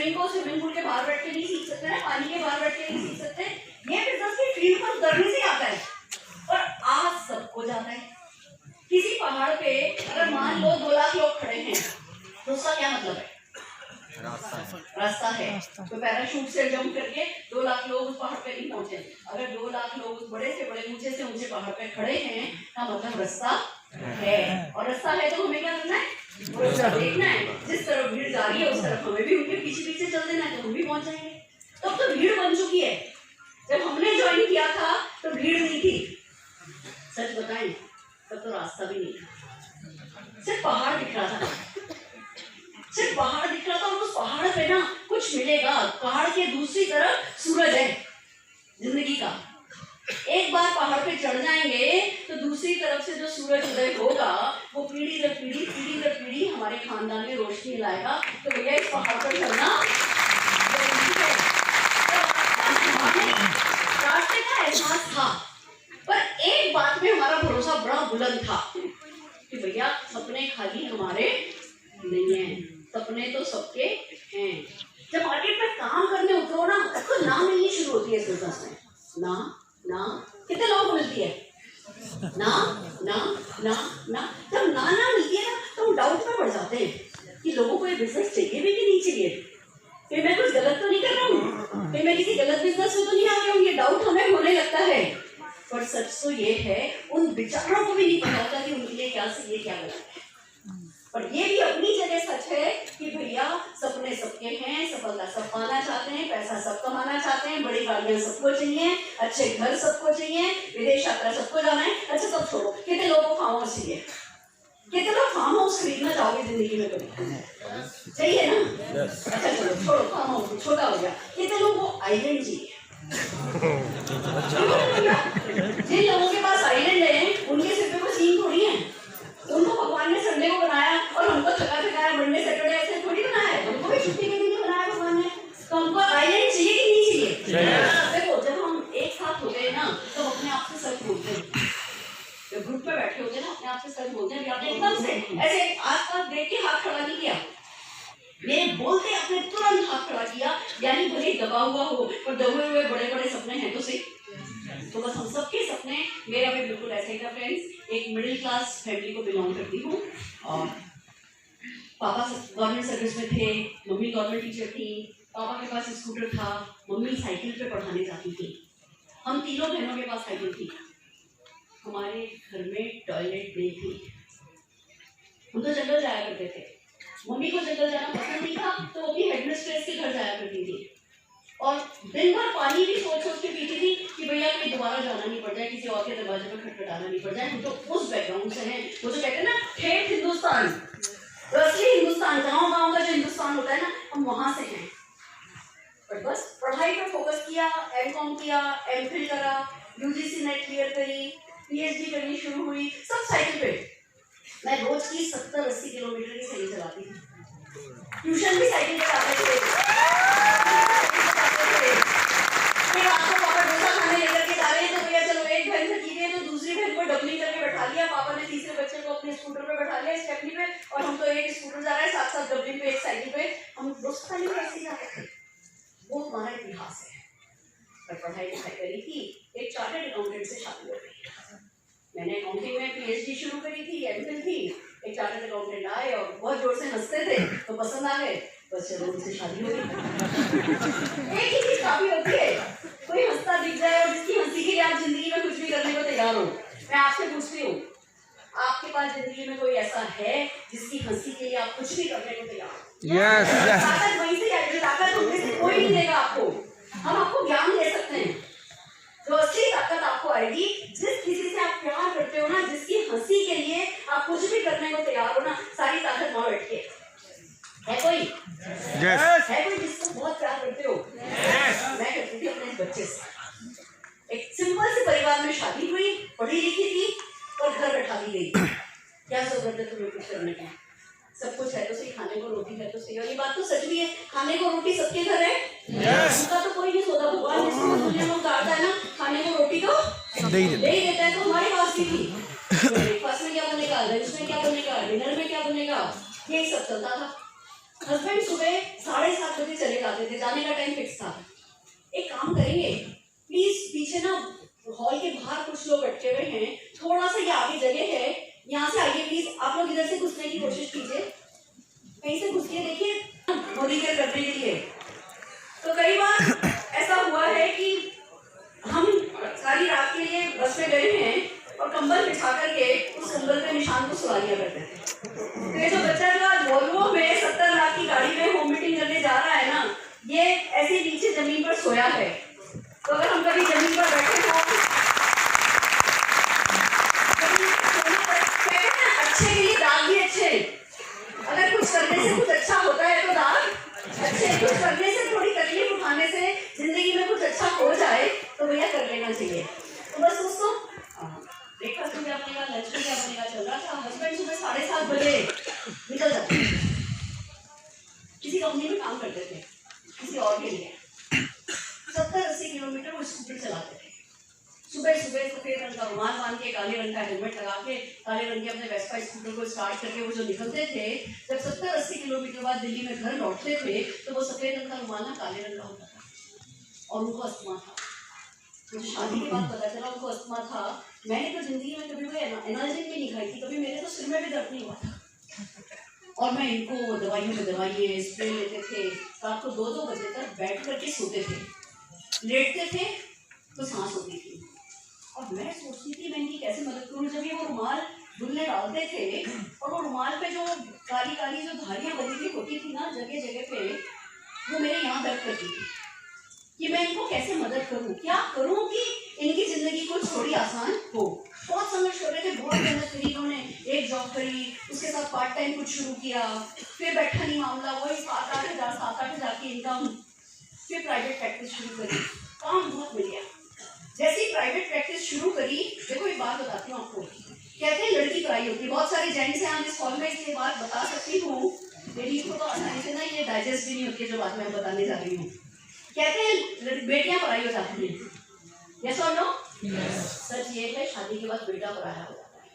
Swimming को swimming pool के बाहर बैठ के नहीं सीख सकते ना, पानी के बाहर बैठ के नहीं सीख सकते। ये बिजनेस के फील्ड पर उतरने से आता है और आज सबको जाता है। किसी पहाड़ पे अगर मान लो 2 लाख लोग खड़े हैं तो उसका क्या मतलब है? रास्ता है। तो पैराशूट से जंप करके 2 लाख लोग उस पहाड़ पे नहीं पहुंचे। अगर 2 लाख लोग उस बड़े से बड़े ऊंचे से ऊंचे पहाड़ पे खड़े हैं का मतलब रास्ता है। और रास्ता है तो हमें क्या करना है? देखना है। जिस तरफ भीड़ जा रही है उस तरफ हमें भी उनके पीछे पीछे चल देना है, तो हम भी पहुंच जाएंगे। तो भीड़ बन चुकी है। जब हमने ज्वाइन किया था तो भीड़ नहीं थी। सच बताएं तब तो रास्ता भी नहीं था, सिर्फ पहाड़ दिख रहा था। सिर्फ पहाड़ दिख रहा था और उस पहाड़ पे ना कुछ मिलेगा। पहाड़ के दूसरी तरफ सूरज है जिंदगी का। एक बार पहाड़ पे चढ़ जाएंगे तो दूसरी तरफ से जो सूरज उदय होगा वो पीढ़ी दर पीढ़ी हमारे खानदान में रोशनी लाएगा। तो भैया इस पहाड़ पर चढ़ना रास्ते का एहसास था, पर एक बात में हमारा भरोसा बड़ा बुलंद था कि भैया सपने खाली हमारे नहीं है, सपने तो सबके हैं। जब मार्केट में काम करने उतरो ना तो ना मिलनी शुरू होती है इस बिजनेस में। ना कितने लोगों को मिलती है? ना जब ना मिलती है ना तो हम डाउट में पड़ जाते हैं कि लोगों को ये बिजनेस चाहिए भी कि नहीं चाहिए। फिर मैं कुछ गलत तो नहीं कर रहा हूँ, फिर मैं किसी गलत बिजनेस में तो नहीं आ गया हूँ। ये डाउट हमें होने लगता है। पर सच तो ये है उन बेचारों को भी नहीं पता होता कि उनके लिए क्या सही है क्या गलत है। पर ये भी अपनी जगह सच है कि भैया सपने सबके हैं, सफलता सब पाना चाहते हैं, पैसा सब कमाना चाहते हैं, बड़ी गाड़ियां सबको चाहिए, अच्छे घर सबको चाहिए, विदेश यात्रा सबको जाना है। अच्छा सब छोड़ो, कितने लोगों को फार्म हाउस चाहिए? कितने लोग फार्म हाउस खरीदना चाहोगे जिंदगी में कभी? चाहिए ना? अच्छा चलो छोड़ो, फार्म हाउस छोटा हो गया। कितने लोगों को आइलैंड चाहिए? जिन लोगों के पास आइलैंड है उनके सिर पे कोई सीन थोड़ी है। उनको भगवान ने संडे को बनाया और हमको थकाया मंडे सैटरडे ऐसे थोड़ी बनाया है। हमको भी छुट्टी के दिन बनाया भगवान ने। तो हमको आइलैंड चाहिए कि नहीं चाहिए? देखो जब हम एक साथ होते हैं ना तो अपने आप से सच बोलते हैं। जब ग्रुप में बैठे होते हैं ना अपने आप से सच बोलते हैं। आपने एकदम से ऐसे आसपास देख के हाथ खड़ा नहीं किया, मेरे बोलते आपने तुरंत हाथ खड़ा किया। यानी भले दबा हुआ हो पर दबे हुए बड़े बड़े सपने हैं तो सही। तो बस हम सबके सपने, मेरा भी बिल्कुल ऐसे ही था फ्रेंड्स। एक मिडिल क्लास फैमिली को बिलोंग करती हूँ और पापा गवर्नमेंट सर्विस में थे, मम्मी गवर्नमेंट टीचर थी, पापा के पास स्कूटर था, मम्मी साइकिल पे पढ़ाने जाती थी। हम तीनों बहनों के पास साइकिल थी। हमारे घर में टॉयलेट नहीं थी। हम तो जंगल जाया करते थे। मम्मी को जंगल जाना पसंद नहीं था तो अपनी हेडमिस्ट्रेस के घर जाया करती थी और दिन भर पानी भी सोच के पीती थी कि भैया कहीं दोबारा जाना नहीं पड़ जाए, किसी और के दरवाजे पर खटखटाना नहीं पड़ जाए। हम तो उस बैकग्राउंड से हैं। वो जो कहते हैं ना ठेठ हिंदुस्तान, असली हिंदुस्तान, गाँव का जो हिंदुस्तान होता है ना, हम वहां से हैं। पर बस पढ़ाई पर फोकस किया, एमकॉम किया, एमफिल करा, यूजीसी नेट क्लियर करी, पीएचडी करनी शुरू हुई, सब साइकिल पे। मैं रोज की 70-80 किलोमीटर की साइकिल चलाती थी। ट्यूशन भी साइकिल पे जाते थे। फिर आपको पापा डोसा खाने लेकर के जा रहे हैं तो भैया चलो एक बहन से की गई तो दूसरी बहन को डबली करके बैठा लिया। पापा ने तीसरे बच्चे को अपने स्कूटर पे बैठा लिया स्टेपनी पे और हम तो एक स्कूटर जा रहे हैं, साथ साथ डबली पे एक साइकिल पे। हम डोसा खाने में ऐसे जाते थे। वो हमारा इतिहास है। पर पढ़ाई लिखाई करी थी, एक चार्टर्ड अकाउंटेंट से शादी हो गई। मैंने अकाउंटिंग में पीएचडी शुरू करी थी, एमफिल थी। एक चार्टर्ड अकाउंटेंट आए और बहुत जोर से हंसते थे तो पसंद आ गए, बस चलो उनसे शादी हो गई। एक ही चीज काफी होती है, कोई हंसता दिख जाए और जिसकी हंसी के लिए आप जिंदगी में कुछ भी करने को तैयार हो। मैं आपसे पूछती हूँ, आपके पास जिंदगी में कोई ऐसा है जिसकी हंसी के लिए आप कुछ भी करने को तैयार हो? यस। ताकत वहीं से आएगी, ताकत हमने से कोई नहीं देगा आपको। हम आपको ज्ञान दे सकते हैं। जो असली ताकत आपको आएगी, जिस किसी से आप प्यार करते हो ना, जिसकी हंसी के लिए आप कुछ भी करने को तैयार हो ना, सारी ताकत वहां बैठ के है। कोई है कोई जिसको बहुत प्यार करते हो? मैं करती थी अपने बच्चे से। एक सिंपल से परिवार में शादी हुई, पढ़ी लिखी थी और घर बैठा दी गई। क्या जरूरत है तुम्हें कुछ करने की? सब कुछ है तो सही, खाने को रोटी है तो सही। और ये बात तो सच भी है, खाने को रोटी सबके घर है। उनका तो कोई नहीं सोता। भगवान जिसको दुनिया में उतारता है ना, खाने को रोटी तो दे ही देता है। तो हमारी बात की थी ब्रेकफास्ट में क्या बनेगा, लंच में क्या बनेगा, डिनर में क्या बनेगा, ये सब चलता था। हस्बैंड सुबह 7:30 बजे चले जाते थे, जाने का टाइम फिक्स था। एक काम करेंगे प्लीज, पीछे ना हॉल के बाहर कुछ लोग बैठे हुए हैं, थोड़ा सा ये आगे जगह है, यहाँ से आइए प्लीज। आप लोग इधर से घुसने की कोशिश कीजिए, कहीं से घुस के देखिए मॉनिटर करने के लिए। तो कई बार ऐसा हुआ है कि हम सारी रात के लिए बस में गए हैं और कंबल बिछा करके उस कंबल पे निशान को सुला लिया करते थे। तो ये जो बच्चा जो आज वॉल्वो में 70 लाख की गाड़ी में होम मीटिंग करने जा रहा है ना, ये ऐसे नीचे जमीन पर सोया है। तो अगर हम कभी जमीन पर बैठे हो, अच्छे के लिए दाग भी अच्छे, अगर कुछ करने से कुछ अच्छा होता है तो दाग अच्छे, कुछ करने से, थोड़ी तकलीफ उठाने से जिंदगी में कुछ अच्छा हो जाए तो भैया कर लेना चाहिए। तो बस दोस्तों, ब्रेकफास्ट में क्या बनेगा, लंच में क्या बनेगा चल रहा था। हस्बैंड सुबह 7:30 बजे निकल जाते, किसी कंपनी में काम करते थे, किसी और के लिए 70-80 किलोमीटर वो स्कूटर चलाते थे। सुबह सुबह सफेद रंग का रुमाल बांध के, काले रंग का हेलमेट लगा के, काले रंग के अपने वेस्पा स्कूटर को स्टार्ट करके वो जो निकलते थे, जब 70-80 किलोमीटर बाद दिल्ली में घर लौटते थे तो वो सफेद रंग का रुमाल ना काले रंग का होता था और उनको अस्थमा था। मुझे शादी के बाद पता चला उनको अस्थमा था। मैंने तो जिंदगी में कभी कोई एनाल्जेसिक भी नहीं खाई थी, कभी मेरे तो सिर में भी दर्द नहीं हुआ था। और मैं इनको दवाइयों में दवाइयाँ स्प्रे लेते थे, रात को 2-2 बजे तक बैठ करके सोते थे, लेटते थे तो सांस होती थी। और मैं सोचती थी मैं इनकी कैसे मदद करूँ। जब ये वो रुमाल धुलने डालते थे और वो रुमाल पे जो काली काली जो धारियाँ बनी हुई होती थी ना जगह जगह पे, वो मेरे यहाँ दर्द करती थी कि मैं इनको कैसे मदद करूँ, क्या करूँ कि इनकी जिंदगी को थोड़ी आसान हो। बहुत संघर्ष कर रहे थे, बहुत मेहनत करी इन्होंने, एक जॉब करी, उसके साथ पार्ट टाइम कुछ शुरू किया, फिर बैठा नहीं मामला, वही 7-8 हज़ार की इनकम, फिर प्राइवेट प्रैक्टिस शुरू करी, काम बहुत मिल गया। जैसे ही प्राइवेट प्रैक्टिस शुरू करी, देखो एक बात बताती हूँ आपको, कहते हैं लड़की पराई होती है। बहुत सारे जेंट्स हैं इस हॉल में, इसलिए बात बता सकती हूँ, लेडीज को तो आसानी से ना ये डाइजेस्ट भी नहीं होती है जो बात मैं बताने जा रही हूँ। कहते हैं बेटियां पराई हो जाती हैं, यस और नो? सच ये है, शादी के बाद बेटा पराया हो जाता है।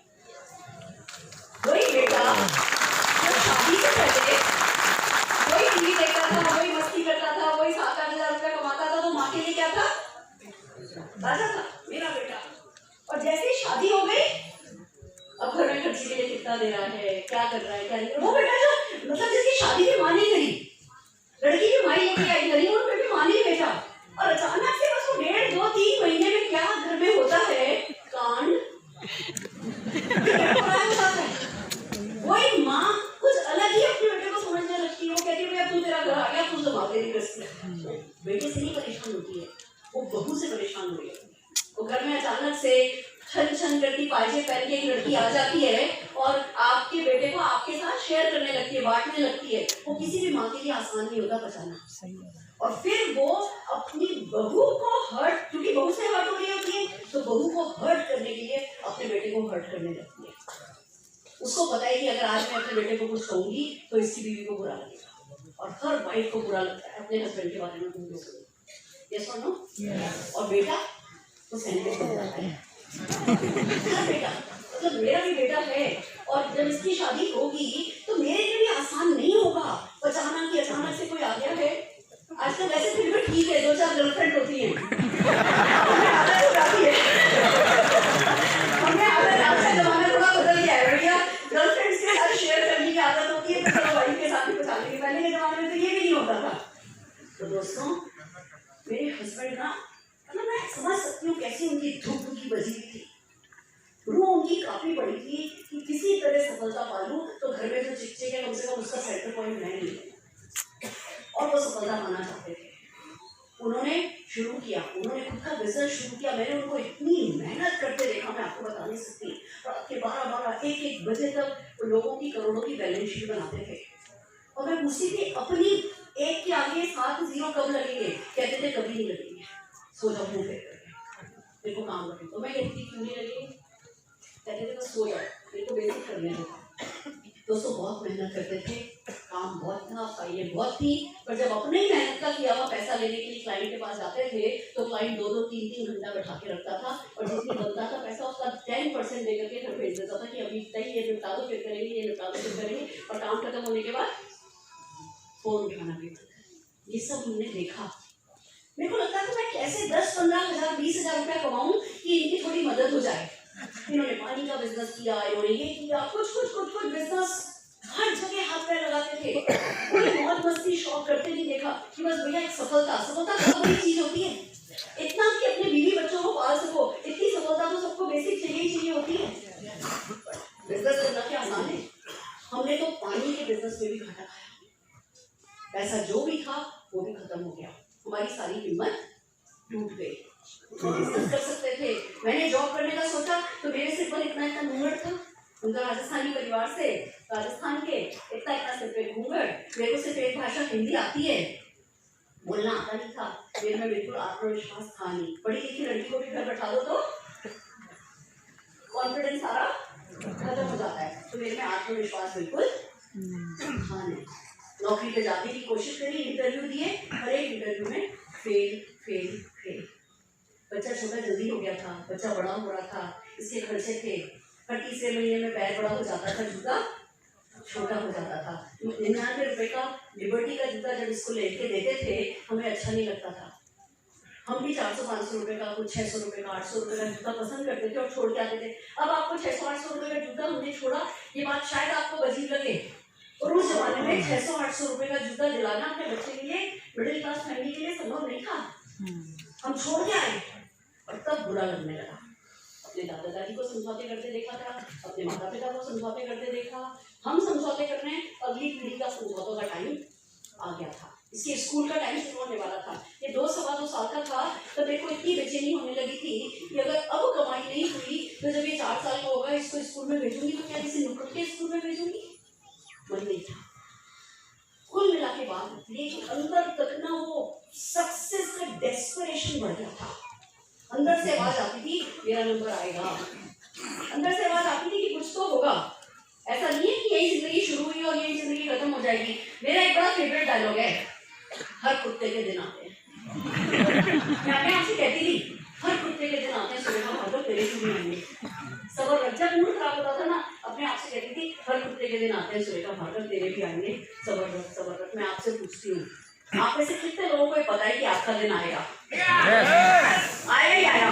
वही बेटा जो शादी से पहले वही टीवी देखता था, वही मस्ती करता था, वही 7-8 हज़ार रुपया कमाता था, तो माँ के लिए क्या था, राजा था, मेरा बेटा। और जैसे ही शादी हो गई, अब घर में खर्चे के लिए कितना दे रहा है, क्या कर रहा है, क्या नहीं कर रहा, वो बेटा जो मतलब जिसकी शादी भी माँ नहीं करी, लड़की की माँ लेके आई, गरीब उन पे भी माँ नहीं भेजा, और अचानक से बस वो 1.5-2-3 महीने में क्या घर में होता है कांड। वही माँ कुछ अलग ही अपने बेटे को समझने लगती है। वो कहती है भैया तू तेरा घर आ गया, तू जमा तेरी गृहस्थी। बेटे से नहीं परेशान होती है, वो बहू से परेशान हो रही है। वो घर में अचानक से छन छन करती पायजे पहन के एक लड़की आ जाती है और आपके बेटे को आपके साथ शेयर करने लगती है, बांटने लगती है। वो किसी भी माँ के लिए आसान नहीं होता बचाना। और फिर वो अपनी बहू को हर्ट, क्योंकि बहू से हर्ट हो रही होती है, तो बहू को हर्ट करने के लिए अपने बेटे को हर्ट करने लगती है। उसको पता है कि अगर आज मैं अपने बेटे को कुछ कहूंगी तो इसकी बीवी को बुरा लगेगा, और हर वाइफ को बुरा लगता है अपने हस्बैंड के बारे में बोलने। यस और नो? और बेटा तो सेंटेंस हो जाता है बेटा, मतलब मेरा भी बेटा है, और जब इसकी शादी होगी तो मेरे लिए भी आसान नहीं होगा बचाना कि अचानक से कोई आ गया है। आज तो वैसे फिर भी ठीक है, 2-4 गर्लफ्रेंड होती है, हमें आदत हो जाती है, हमें आदत, आज का जमाना थोड़ा बदल गया है भैया, गर्लफ्रेंड्स के साथ शेयर करने की आदत होती है, तो वाइफ के साथ भी बचा लेंगे। पहले के जमाने में तो ये भी नहीं होता था। तो दोस्तों, मेरे हस्बैंड ना, मतलब मैं समझ सकती हूँ कैसी उनकी धूप की बजी हुई थी, रूह उनकी काफी बड़ी थी कि किसी तरह सफलता पालूं तो घर में जो चिकचिक है कम से कम उसका सेंटर पॉइंट मैं नहीं, और वो सफलता पाना चाहते थे। उन्होंने शुरू किया, उन्होंने खुद का बिजनेस शुरू किया। मैंने उनको इतनी मेहनत करते देखा, मैं आपको बता नहीं सकती। रात के 12-12, 1-1 बजे तक लोगों की, करोड़ों की बैलेंस शीट बनाते थे, और मैं पूछती थी अपनी एक के आगे 7 0 कब लगेंगे, कहते थे कभी नहीं लगेंगे, सो जाओ मुँह फेर करके, मेरे को काम करने। तो मैं कहती थी क्यों नहीं लगेंगे, कहते थे बस सो जाओ, मेरे को बेसिक करने दो। दोस्तों बहुत मेहनत करते थे, काम बहुत था, फाइलें बहुत थी, पर जब अपने ही मेहनत का किया हुआ पैसा लेने के लिए क्लाइंट के पास जाते थे तो क्लाइंट 2-2, 3-3 घंटा बैठा के रखता था, और जिसमें बनता था पैसा उसका 10% देकर के घर भेज देता था कि अभी तक ये निपटा दो फिर करेंगे, ये निपटा दो फिर करेंगे, और काम खत्म होने के बाद फोन उठाना भी। ये सब हमने देखा। मेरे को लगता था मैं कैसे 10-15,000 20,000 रुपया कमाऊं कि इनकी थोड़ी मदद हो जाए। इन्होंने पानी का बिजनेस किया, इन्होंने ये किया, कुछ बिजनेस हर जगह हाथ पैर लगाते थे। कोई मौज मस्ती शौक करते नहीं देखा कि बस भैया एक सफलता बहुत बड़ी चीज होती है। इतना कि अपने बीवी बच्चों को पाल सको, इतनी सफलता तो सबको बेसिक चाहिए होती है। बिजनेस करना क्या आसान है? हमने तो पानी के बिजनेस में भी घाटा खाया, पैसा जो भी था वो भी खत्म हो गया, हमारी सारी हिम्मत टूट गई। बिजनेस कर सकते थे। मैंने जॉब करने का सोचा तो मेरे सिर पर इतना घूंघट था। उनका राजस्थानी परिवार से, राजस्थान के, इतना सिर पे घूंघट। मेरे को सिर्फ एक भाषा हिंदी आती है, बोलना आता नहीं था। मेरे में बिल्कुल आत्मविश्वास था नहीं। पढ़ी लिखी लड़की को भी घर बैठा दो तो कॉन्फिडेंस सारा खत्म हो जाता है। तो मेरे में आत्मविश्वास बिल्कुल था नहीं। नौकरी पे जाने की कोशिश करी, इंटरव्यू दिए, हर एक इंटरव्यू में फेल। बच्चा छोटा जल्दी हो गया था, बच्चा बड़ा हो रहा था, इसके खर्चे थे। हर तीसरे महीने में पैर बड़ा हो जाता था, जूता छोटा हो जाता था। 99 रुपए का लिबर्टी का जूता जब इसको लेके देते थे हमें अच्छा नहीं लगता था। हम भी 400-500 रुपए का, कुछ 600 रुपए का, 800 रुपए का जूता पसंद करते थे और छोड़ के आते थे। अब आपको 600-800 रुपए का जूता हमने छोड़ा, ये बात शायद आपको अजीब लगे, और उस जमाने में 600-800 रुपए का जूता दिलाना अपने बच्चे के लिए, मिडिल क्लास फैमिली के लिए संभव नहीं था। हम छोड़ के आए और तब बुरा लगने लगा। अपने दादा दादी को समझौते करते देखा था, अपने माता पिता को समझौते करते देखा, हम समझौते कर रहे हैं, अगली पीढ़ी का समझौतों का टाइम आ गया था। इसके स्कूल का टाइम शुरू होने वाला था। ये 2-2.25 साल का था तब मेरे को इतनी बेचैनी होने लगी थी कि अगर अब कमाई नहीं हुई तो जब ये 4 साल का होगा इसको स्कूल में भेजूंगी तो क्या किसी नुक्कड़ के स्कूल में भेजूंगी? मन नहीं था। कुल मिला के बात लेकिन अंदर तक ना वो सक्सेस का डेस्परेशन बढ़ गया था। अंदर से आवाज आती थी मेरा नंबर आएगा, अंदर से आवाज आती थी कि कुछ तो होगा। ऐसा नहीं है कि यही जिंदगी शुरू हुई और यही जिंदगी खत्म हो जाएगी। मेरा एक बड़ा फेवरेट डायलॉग है, हर कुत्ते के दिन आते हैं। मैं आपसे कहती थी हर कुत्ते के दिन आते हैं, सुबह भागो तेरे से भी आएंगे। सबर रख, जब मूड खराब होता था ना अपने आप से कहती थी हर कुत्ते के दिन आते हैं, सुबह भागो तेरे भी आएंगे, सबर रख। मैं आपसे पूछती हूँ, आप में से कितने लोगों को पता है कि आपका दिन आएगा? आएगा ही आएगा।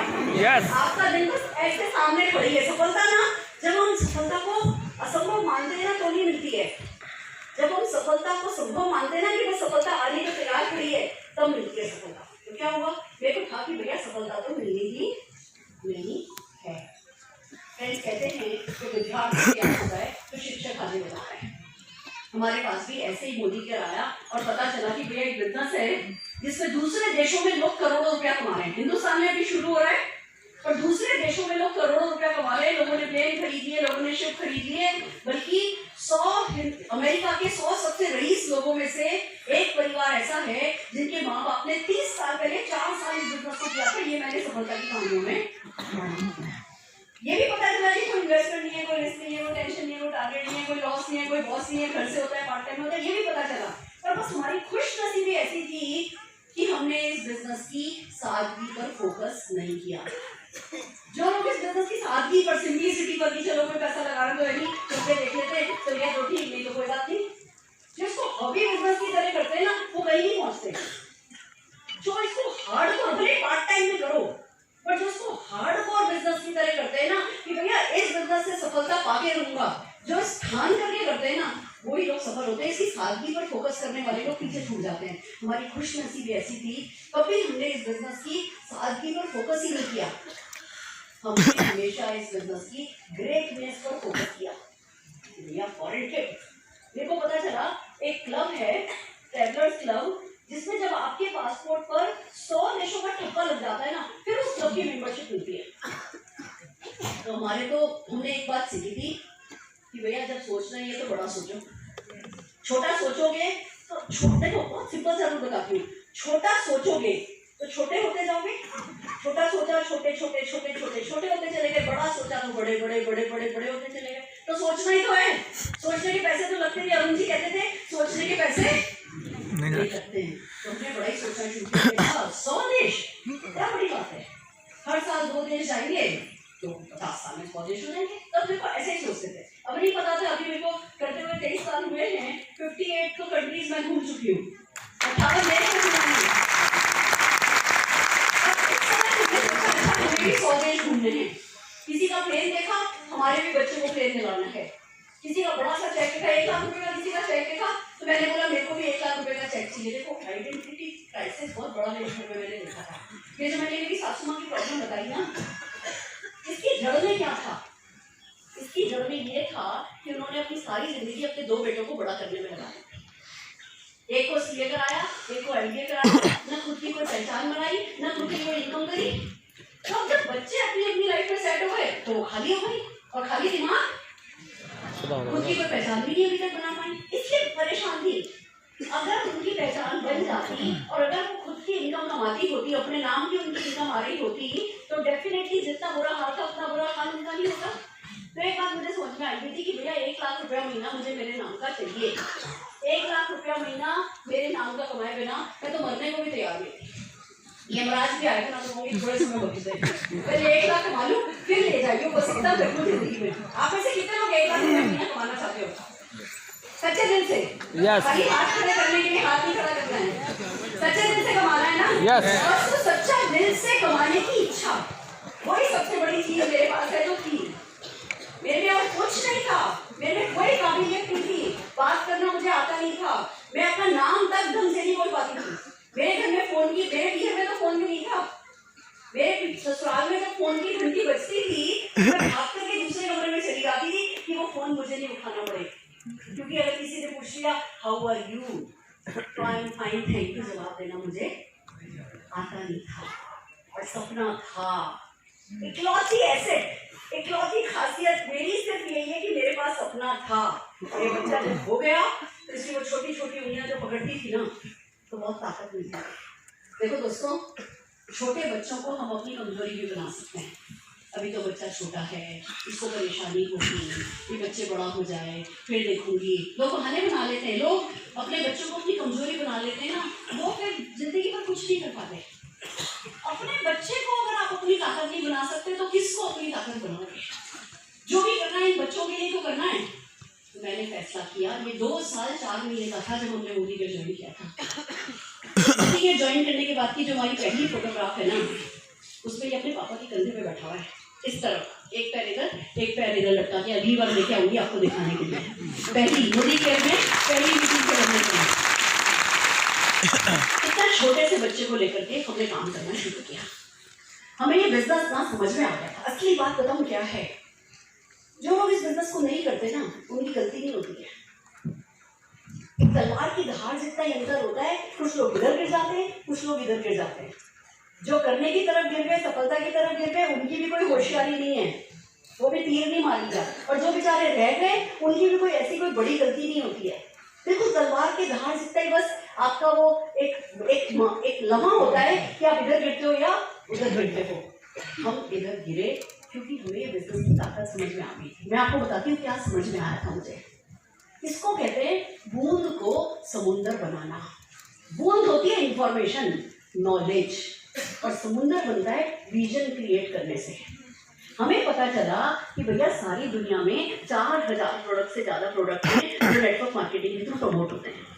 आपका दिन बस ऐसे सामने खड़ी है। सफलता ना, जब हम सफलता को असंभव मानते हैं ना तो नहीं मिलती है। जब हम सफलता को संभव मानते हैं ना कि वो सफलता आने को तैयार खड़ी है, तब मिलती है सफलता। तो क्या हुआ? मेरे को था कि भैया सफलता तो मिलनी ही नहीं है। फ्रेंड्स कहते हैं कि विद्यार्थी क्या होता है तो शिक्षक आगे बताता है। हमारे पास भी ऐसे ही मोदी कर आया और पता चला कि भैया एक बिजनेस है जिसमें दूसरे देशों में लोग करोड़ों रुपया कमा रहे हैं। हिंदुस्तान में अभी शुरू हो रहा है और दूसरे देशों में लोग करोड़ों रुपया कमा रहे हैं। लोगों ने प्लेन खरीद लिए, लोगों ने शिप खरीद लिए, बल्कि 100 अमेरिका के 100 सबसे रईस लोगों में से एक परिवार ऐसा है जिनके माँ बाप ने 30 साल पहले 4 साल इस बिजनेस को किया था। ये मैंने सफलता की कहानियों में ये भी पता चला कि कोई इन्वेस्टमेंट नहीं है, कोई रिस्क नहीं है, कोई टेंशन नहीं है, कोई टारगेट नहीं है, कोई लॉस नहीं है, कोई बॉस नहीं है, घर से होता है, पार्ट टाइम होता है, ये भी पता चला। पर बस हमारी खुशनसीबी ऐसी थी कि हमने इस बिजनेस की सादगी पर फोकस नहीं किया। जो लोग इस बिजनेस की सादगी पर, सिंपलिसिटी पर, कि चलो कोई पैसा लगा रहे तो नहीं, चलते देख लेते, चल गया तो ठीक, नहीं तो कोई बात नहीं, जो इसको हॉबी बिजनेस की तरह करते हैं ना वो कहीं नहीं पहुंचते। जो इसको हार्डकोर, भले पार्ट टाइम में करो, पर जो इसको हार्डकोर बिजनेस की तरह करते हैं ना कि भैया इस बिजनेस से सफलता पाके रहूंगा, जो स्थान करके करते हैं ना वही लोग सफल होते हैं। इसकी सादगी पर फोकस करने वाले लोग पीछे छूट जाते हैं। हमारी खुशनसीबी ऐसी थी, कभी हमने इस बिजनेस की सादगी पर फोकस ही नहीं किया। हमने हमेशा इस बिजनेस की ग्रेटनेस पर फोकस किया। भैया फॉरेन ट्रिप, मेरे को पता चला एक क्लब है, ट्रैवलर्स क्लब, जिसमें जब आपके पासपोर्ट पर 100 देशों का ठप्पा लग जाता है ना, फिर उस क्लब की मेंबरशिप मिलती है। तो हमने एक बात सीखी थी कि भैया जब सोचना है तो बड़ा सोचो, छोटा सोचोगे तो छोटे को बहुत सिंपल सा रूल बताती हूँ, छोटा सोचोगे तो छोटे होते जाओगे, छोटा सोचा छोटे छोटे छोटे छोटे छोटे होते चले गए, बड़ा सोचा तो बड़े बड़े बड़े बड़े बड़े होते चले गए। तो सोचना ही तो है, सोचने के पैसे तो लगते थे। अरुण जी कहते थे सोचने के पैसे नहीं लगते हैं। तो हमने बड़ा ही सोचना शुरू किया। 100 देश क्या बड़ी बात है, हर साल 2 देश जाएंगे तो 50 साल में 100 देश हो जाएंगे। तब मेरे को ऐसे ही सोचते थे, अब नहीं पता था। अभी मेरे को करते हुए 23 साल हुए हैं, 58 तो कंट्रीज में घूम चुकी हूँ। 58 मेरे को सुनानी है। भी 100 देश घूमने हैं। किसी का प्लेन देखा, हमारे भी बच्चों को प्लेन दिलाना है। किसी का बड़ा सा चेक देखा 1 लाख रुपए का, किसी का चेक देखा तो मैंने बोला मेरे को भी 1 लाख रुपए का चेक चाहिए। देखो आइडेंटिटी क्राइसिस बहुत बड़ा मेरे घर में मैंने देखा था। ये जो मैंने मेरी सासू माँ की प्रॉब्लम बताई ना, इसकी जड़ में क्या था? इसकी जड़ में ये था कि उन्होंने अपनी सारी जिंदगी अपने 2 बेटों को बड़ा करने में लगाया। एक को सीए कराया, एक को एमबीए कराया, न खुद की कोई पहचान बनाई, न खुद की कोई इनकम करी। तो अब जब बच्चे अपनी अपनी लाइफ में सेट हो गए तो वो खाली हो गई, और खाली दिमाग, खुद की कोई पहचान भी नहीं अभी तक बना पाई, इसलिए परेशान थी। अगर उनकी पहचान बन जाती और अगर वो खुद की इनकम कमाती होती, अपने नाम की उनकी इनकम आ रही होती, तो डेफिनेटली जितना बुरा हाल था उतना बुरा हाल उनका नहीं होता। तो एक बात मुझे समझ में आई थी कि भैया 1 लाख रुपया महीना मुझे मेरे नाम का चाहिए। 1 लाख रुपया महीना मेरे नाम का कमाए बिना मैं तो मरने को भी तैयार नहीं थी। यमराज भी आए थे ना, तो मुझे थोड़े समय बच गए, पहले 1 लाख कमा लूं फिर ले जाइए, बस इतना कर लूं जिंदगी में। आप में से कितने लोग 1 लाख रुपया महीना कमाना चाहते हो सच्चे दिल से? खाली हाथ खड़े करने के लिए हाथ नहीं खड़ा करना है, सच्चे दिल से कमाना है ना। बस तो सच्चा दिल से कमाने की इच्छा, वही सबसे बड़ी चीज मेरे पास है जो थी। मेरे में और कुछ नहीं था, मेरे में कोई काबिलियत नहीं थी, बात करना मुझे आता नहीं था, मैं अपना नाम तक ढंग से नहीं बोल पाती थी। मेरे घर में फोन की, मेरे घर में तो फोन भी नहीं था, मेरे ससुराल में जब फोन की घंटी बजती थी मैं भाग करके दूसरे कमरे में चली जाती थी कि वो फोन मुझे नहीं उठाना पड़े, क्योंकि अगर किसी ने पूछ लिया हाउ आर यू तो I am fine thank you जवाब देना मुझे आता नहीं था। और सपना था, इकलौती एसेट, इकलौती खासियत मेरी सिर्फ यही है कि मेरे पास सपना था। मेरे बच्चा जब हो गया तो इसकी वो छोटी छोटी उंगलियां जो पकड़ती थी ना तो बहुत ताकत मिलती है। देखो दोस्तों, छोटे बच्चों को हम अपनी कमजोरी भी बना सकते हैं। अभी तो बच्चा छोटा है, इसको परेशानी होगी, ये बच्चे बड़ा हो जाए फिर देखूंगी, लोग बहाने बना लेते हैं, लोग अपने बच्चों को अपनी कमजोरी बना लेते हैं ना, वो फिर जिंदगी में कुछ नहीं कर पाते। अपने बच्चे को अगर आप अपनी ताकत नहीं बना सकते तो किसको अपनी ताकत बनाओगे? जो भी करना है इन बच्चों के लिए तो करना है। तो मैंने फैसला किया, ये 2 साल 4 महीने का था जब हमने मोदी के ज्वाइन किया था। मोदी के ज्वाइन करने के बाद की जो हमारी पहली फोटोग्राफ है ना, उसमें ये अपने पापा के कंधे पे बैठा हुआ है, इस तरफ एक पैर इधर एक पैर इधर लटका के। अगली बार लेके आऊंगी आपको दिखाने के लिए, पहली मोदी केयर में पहली मीटिंग करने के लिए। इतना छोटे से बच्चे को लेकर के हमने काम करना शुरू किया। हमें ये बिजनेस ना समझ में आ गया था। असली बात बताऊं क्या है, जो लोग इस बिजनेस को नहीं करते ना उनकी गलती नहीं होती है। एक तलवार की धार जितना ही अंतर होता है, कुछ लोग इधर गिर जाते हैं, कुछ लोग इधर गिर जाते हैं। जो करने की तरफ गिर गए, सफलता की तरफ गिर गए, उनकी भी कोई होशियारी नहीं है, वो भी तीर नहीं मारी जा। और जो बेचारे रह गए उनकी भी कोई ऐसी कोई बड़ी गलती नहीं होती है। देखो तलवार की धार जितना ही बस आपका वो एक लम्हा होता है कि आप इधर गिरते हो या उधर गिरते हो। हम इधर गिरे क्योंकि हमें ये बिजनेस की ताकत समझ में आ गई थी। मैं आपको बताती हूँ क्या समझ में आया था मुझे। इसको कहते हैं बूंद को समुंदर बनाना। बूंद होती है इंफॉर्मेशन, नॉलेज, और समुंदर बनता है विजन क्रिएट करने से। हमें पता चला कि भैया सारी दुनिया में 4000 प्रोडक्ट से ज्यादा प्रोडक्ट हैं जो नेटवर्क मार्केटिंग के थ्रू प्रमोट होते हैं।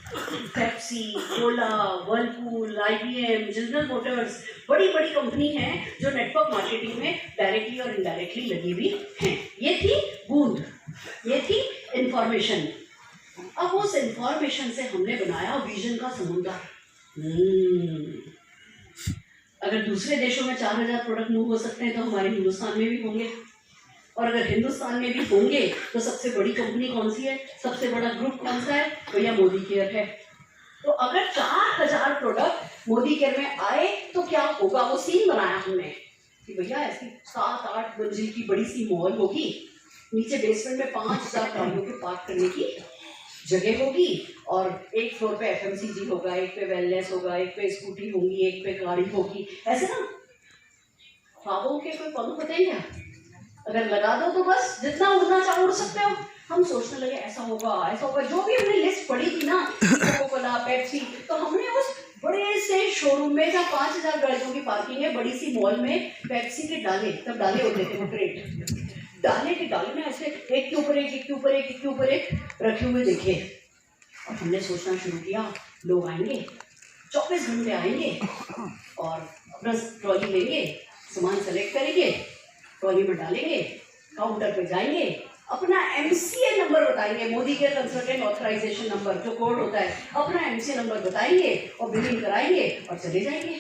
Pepsi, Cola, Whirlpool, IBM, general Motors, बड़ी बड़ी कंपनी हैं जो नेटवर्क मार्केटिंग में डायरेक्टली और इनडायरेक्टली लगी हुई हैं। ये थी बूंद, ये थी इंफॉर्मेशन। अब उस इंफॉर्मेशन से हमने बनाया विजन का समुद्र। अगर दूसरे देशों में 4000 प्रोडक्ट मूव हो सकते हैं तो हमारे हिंदुस्तान में भी होंगे, और अगर हिंदुस्तान में भी होंगे तो सबसे बड़ी कंपनी कौन सी है, सबसे बड़ा ग्रुप कौन सा है? भैया मोदी केयर है। तो अगर 4000 प्रोडक्ट मोदी केयर में आए तो क्या होगा? वो सीन बनाया हमने कि भैया ऐसी 7-8 मंजिल की बड़ी सी मॉल होगी, नीचे बेसमेंट में 5000 गाड़ियों के पार्क करने की जगह होगी, और एक फ्लोर पे FMCG होगा, एक पे वेलनेस होगा, एक पे स्कूटी होगी, एक पे गाड़ी होगी। ऐसे ना ख्वाबों के कोई पंख होते हैं क्या? अगर लगा दो तो बस जितना उड़ना चाहो उड़ सकते हो। हम सोचने लगे ऐसा होगा ऐसा होगा। जो भी हमने लिस्ट पढ़ी थी ना, कोका-कोला, पेप्सी, तो हमने उस बड़े से शोरूम में जहाँ 5000 गाड़ियों की पार्किंग है, बड़ी सी मॉल में पेप्सी के डाले, तब डाले होते थे वो क्रेट, डाले के डाले में ऐसे एक के ऊपर एक, एक के ऊपर एक, एक के ऊपर एक रखे हुए देखे। और हमने सोचना शुरू किया लोग आएंगे, 24 घंटे आएंगे और अपना ट्रॉली लेंगे, सामान सेलेक्ट करेंगे, ट्रॉली में डालेंगे, काउंटर पे जाएंगे, अपना MCA नंबर बताएंगे, Modi care consultant authorization number जो कोड होता है, अपना MCA नंबर बताएंगे और बिलिंग कराएंगे और चले जाएंगे।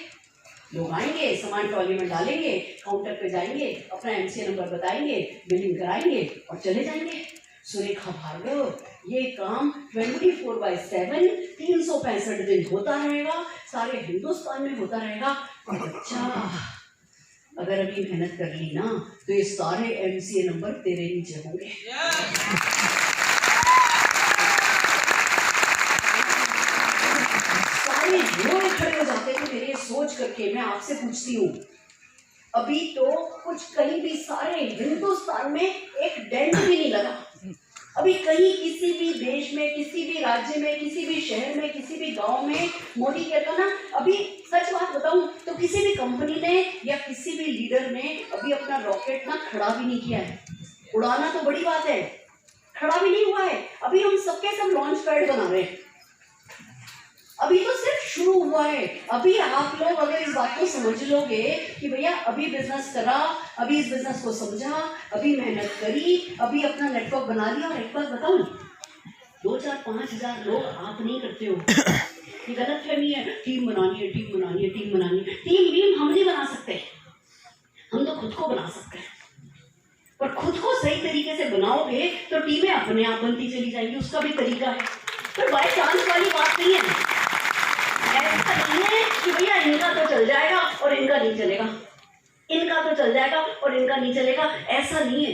लोग आएंगे, सामान ट्रॉली में डालेंगे, काउंटर पे जाएंगे, अपना MCA नंबर बताएंगे, बिलिंग कराएंगे और चले जाएंगे। सुरेखा भार्गव, ये काम 24/7 365 दिन होता रहेगा, सारे हिंदुस्तान में होता रहेगा। और अच्छा, अगर अभी मेहनत कर ली ना तो ये सारे MCA नंबर तेरे नीचे होंगे। सारे रोए खड़े हो जाते थे मेरे सोच करके। मैं आपसे पूछती हूँ, अभी तो कुछ कहीं भी सारे हिंदुस्तान में एक डेंट भी नहीं लगा। अभी कहीं किसी भी देश में, किसी भी राज्य में, किसी भी शहर में, किसी भी गांव में मोदी कहता ना, अभी सच बात बताऊं तो किसी भी कंपनी ने या किसी भी लीडर ने अभी अपना रॉकेट ना खड़ा भी नहीं किया है। उड़ाना तो बड़ी बात है, खड़ा भी नहीं हुआ है। अभी हम सबके सब लॉन्च पैड बना रहे हैं, अभी तो सिर्फ शुरू हुआ है। अभी आप लोग अगर इस बात को समझ लोगे कि भैया अभी बिजनेस करा, अभी इस बिजनेस को समझा, अभी मेहनत करी, अभी अपना नेटवर्क बना लिया। और एक बात बताऊं, 2, 4, 5 हजार लोग आप नहीं करते हो, ये गलत फहमी है। टीम बनानी है, टीम बनानी है, टीम बनानी है। टीम हम नहीं बना सकते, हम तो खुद को बना सकते हैं। पर खुद को सही तरीके से बनाओगे तो टीमें अपने आप बनती चली जाएंगी, उसका भी तरीका है। पर बाय चांस वाली बात नहीं है। ऐसा नहीं है कि भैया इनका तो चल जाएगा और इनका नहीं चलेगा, इनका तो चल जाएगा और इनका नहीं चलेगा, ऐसा नहीं है।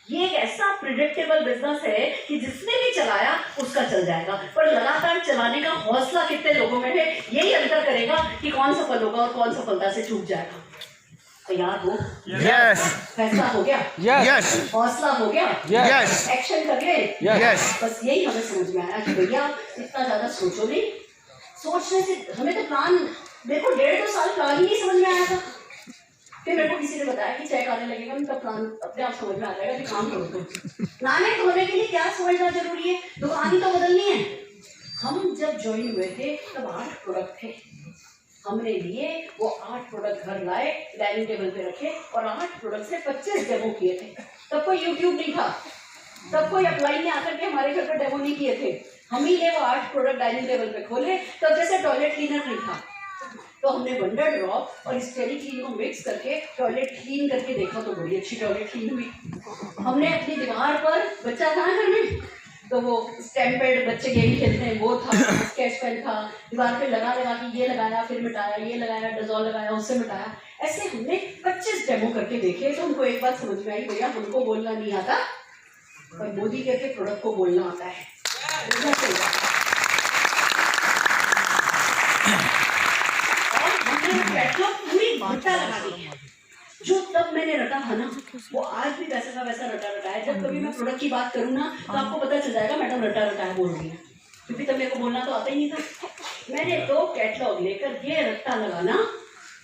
ये एक ऐसा प्रिडिक्टेबल बिजनेस है कि जिसने भी चलाया उसका चल जाएगा। पर लगातार चलाने का हौसला कितने लोगों में है, यही अंतर करेगा कि कौन सफल होगा और कौन सफलता से चूक जाएगा। तैयार हो? यस। फैसला हो गया? यस। हौसला हो गया? यस। एक्शन कर गए? यस। बस यही हमें समझ में आया कि भैया इतना ज्यादा सोचो नहीं। सोचने से हमें तो प्लान, देखो 1.5-2 साल प्लान ही नहीं समझ में आया था। फिर मेरे को किसी ने बताया कि चेक आने लगेगा तो प्लान अपने आप समझ में आ जाएगा कि काम करो। तो नाने धोने के लिए क्या समझना जरूरी है, दुकान ही तो बदलनी है। हम जब ज्वाइन हुए थे तब 8 प्रोडक्ट थे, हमने लिए वो 8 प्रोडक्ट घर लाए, डाइनिंग टेबल पे रखे और 8 प्रोडक्ट से 25 डेमो किए थे। तब कोई यूट्यूब नहीं था, तब कोई अपलाइन ने आकर के हमारे घर पर डेमो नहीं किए थे। हम ही ने वो 8 प्रोडक्ट डाइनिंग टेबल पे खोले। तब जैसे टॉयलेट क्लीनर नहीं था तो हमने वंडर ड्रॉप और स्टेरी क्लीन को मिक्स करके टॉयलेट क्लीन करके देखा तो बड़ी अच्छी टॉयलेट क्लीन हुई। हमने अपनी दीवार पर, बच्चा था घर में तो वो स्टैम्पेड बच्चे गेम खेलते हैं वो था, स्केच पेन था, दीवार पे लगा लगा के ये लगाया, फिर मिटाया, ये लगाया, डेजॉल लगाया, उससे मिटाया। ऐसे हमने 25 डेमो करके देखे। तो हमको एक बात समझ में आई, भैया हमको बोलना नहीं आता पर मोदी के प्रोडक्ट को बोलना आता है। और हमने कैटलॉग पूरी घंटा लगा दी। जो तब मैंने रटा था ना वो आज भी वैसा का वैसा रटा है। जब कभी मैं प्रोडक्ट की बात करूँ ना तो आपको पता चल जाएगा मैडम रटा है बोल रही है, क्योंकि तब मेरे को बोलना तो आता ही नहीं था। मैंने तो कैटलॉग लेकर ये रट्टा लगाना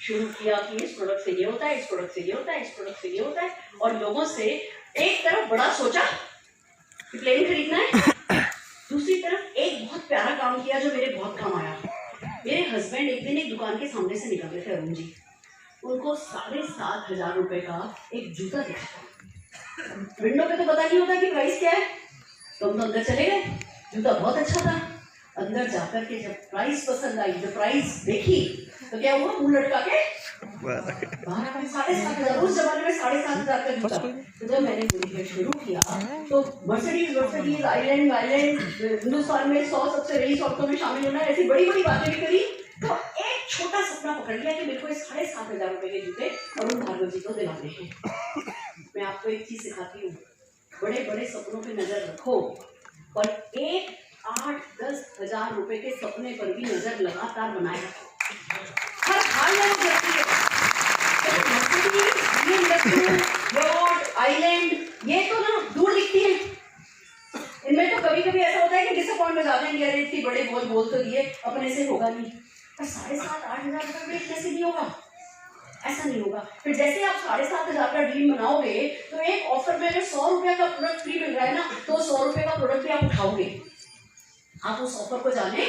शुरू किया कि इस प्रोडक्ट से ये होता है, इस प्रोडक्ट से ये होता है, इस प्रोडक्ट से ये होता है। और लोगों से एक तरफ बड़ा सोचा कि प्लेन खरीदना है, दूसरी तरफ एक बहुत प्यारा काम किया जो मेरे बहुत काम आया। मेरे हस्बैंड एक दिन एक दुकान के सामने से निकल रहे थे, अरुण जी, उनको 7,500 रुपए का एक जूता दिखा। विंडो पे तो पता नहीं होता कि प्राइस क्या है, तो हम तो अंदर चले गए। जूता बहुत अच्छा था। अंदर जाकर के जब प्राइस पसंद आई, जब प्राइस देखी तो क्या हुआ, मुंह लटका के बाहर आ गए। 7,500, उस जमाने में 7,500 का जूता। तो जब मैंने देखना शुरू किया तो मर्सिडीज आइलैंड हिंदुस्तान में 100 सबसे रईस औरतों में शामिल होना, ऐसी बड़ी बड़ी बातें भी करी। तो एक छोटा सपना पकड़ लिया कि मेरे को 7,500 रुपए के जूते अरुण भार्गव जी को दिलाने हैं। मैं आपको एक चीज सिखाती हूँ, बड़े बड़े सपनों पे नजर रखो और एक 8-10 हजार रुपए के सपने पर भी नजर लगातार बनाए रखो। हर हाल में जरूरी है। आइलैंड ये तो ना दूर दिखती है, इनमें तो कभी कभी ऐसा होता है कि डिसअपॉइंट हो जाते हैं, अरे इतनी बड़े बोल तो दिए, अपने से होगा नहीं। पर 7,500-8 हजार रुपये कैसे नहीं होगा, ऐसा नहीं होगा। फिर जैसे आप 7,500 का ड्रीम बनाओगे तो एक ऑफर में अगर 100 रुपए का प्रोडक्ट फ्री मिल रहा है ना तो 100 रुपए का प्रोडक्ट भी आप उठाओगे। आप उस ऑफर को जाने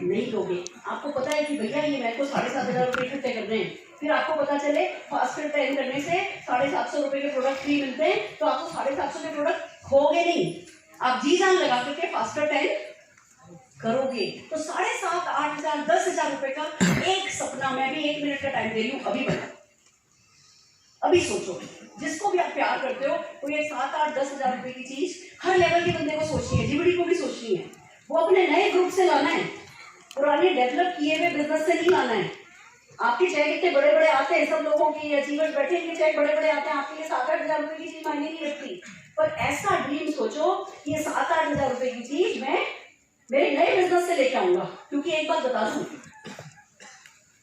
नहीं दोगे, आपको पता है कि भैया ये मेरे को 7,500 रुपये इकट्ठे करने हैं, फिर आपको पता चले फास्टर ट्रेन करने से 750 रुपये के प्रोडक्ट फ्री मिलते हैं, तो आपको 750 के प्रोडक्ट खोगे नहीं, आप जी जान लगा करके फास्टर ट्रेन करोगे। तो 7,500, 8,000, 10,000 रुपए का एक सपना, मैं भी 1 मिनट का टाइम दे रही हूँ, अभी बना, अभी सोचो। जिसको भी आप प्यार करते हो वो ये 7,000, 10,000 रुपए की चीज हर लेवल के बंदे को सोचनी है, जीबीडी को भी सोचनी है। वो अपने नए ग्रुप से लाना है, पुराने डेवलप किए हुए बिजनेस से नहीं लाना है। आपके चेक इतने बड़े बड़े आते हैं, सब लोगों की अचीवर्स बैठे हैं, चेक बड़े बड़े आते हैं, आपके लिए 7,000 रुपए की चीज मायने नहीं रखती। पर ऐसा ड्रीम सोचो, ये 7,000 रुपए की चीज मैं मेरे नए बिजनेस से लेके आऊंगा। क्योंकि एक बात बता दूं,